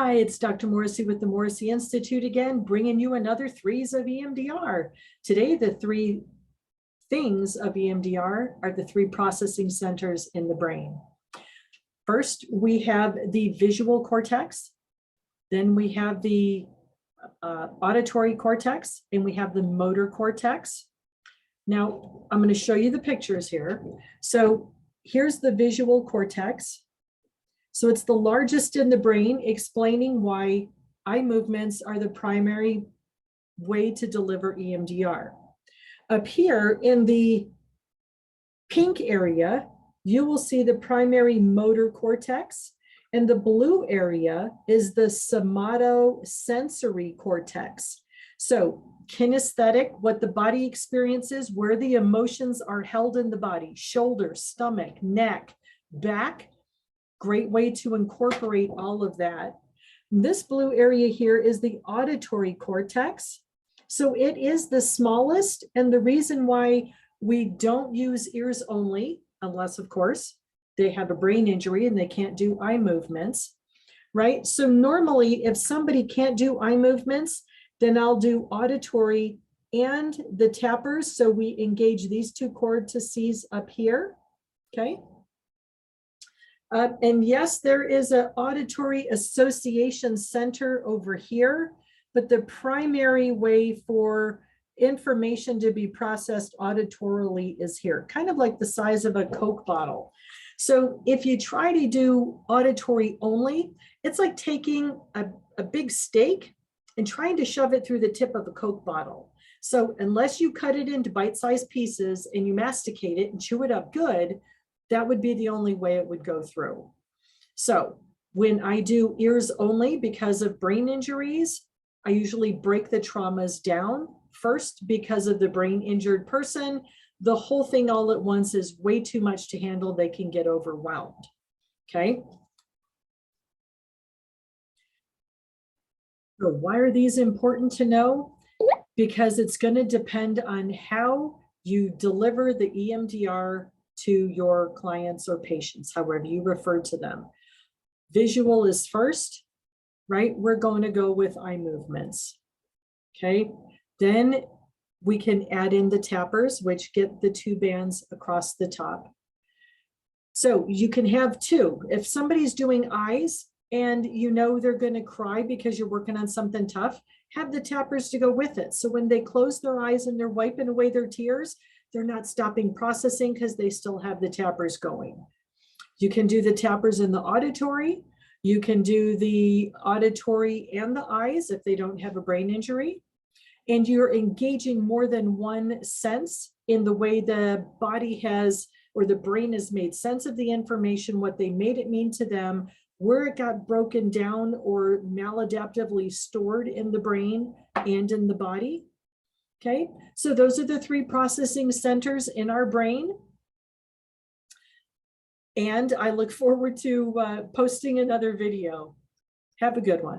Hi, it's Dr. Morrissey with the Morrissey Institute again, bringing you another threes of EMDR. Today, the three things of EMDR are the three processing centers in the brain. First, we have the visual cortex. Then we have the auditory cortex, and we have the motor cortex. Now, I'm going to show you the pictures here. So here's the visual cortex. So it's the largest in the brain, explaining why eye movements are the primary way to deliver EMDR. Up here in the pink area, you will see the primary motor cortex, and the blue area is the somatosensory cortex. So kinesthetic, what the body experiences, where the emotions are held in the body, shoulder, stomach, neck, back. Great way to incorporate all of that. This blue area here is the auditory cortex. So it is the smallest, and the reason why we don't use ears only, unless of course they have a brain injury and they can't do eye movements, right? So normally if somebody can't do eye movements, then I'll do auditory and the tappers. So we engage these two cortices up here, okay? And yes, there is an auditory association center over here, but the primary way for information to be processed auditorily is here, kind of like the size of a Coke bottle. So if you try to do auditory only, it's like taking a big steak and trying to shove it through the tip of a Coke bottle. So unless you cut it into bite-sized pieces and you masticate it and chew it up good, that would be the only way it would go through. So when I do ears only because of brain injuries, I usually break the traumas down first because of the brain injured person. The whole thing all at once is way too much to handle. They can get overwhelmed, okay? So why are these important to know? Because it's going to depend on how you deliver the EMDR to your clients or patients, however you refer to them. Visual is first, right? We're going to go with eye movements, okay? Then we can add in the tappers, which get the two bands across the top. So you can have two. If somebody's doing eyes and you know they're going to cry because you're working on something tough, have the tappers to go with it. So when they close their eyes and they're wiping away their tears, they're not stopping processing because they still have the tappers going. You can do the tappers in the auditory. You can do the auditory and the eyes if they don't have a brain injury. And you're engaging more than one sense in the way the body has, or the brain has made sense of the information, what they made it mean to them, where it got broken down or maladaptively stored in the brain and in the body. Okay, so those are the three processing centers in our brain. And I look forward to posting another video. Have a good one.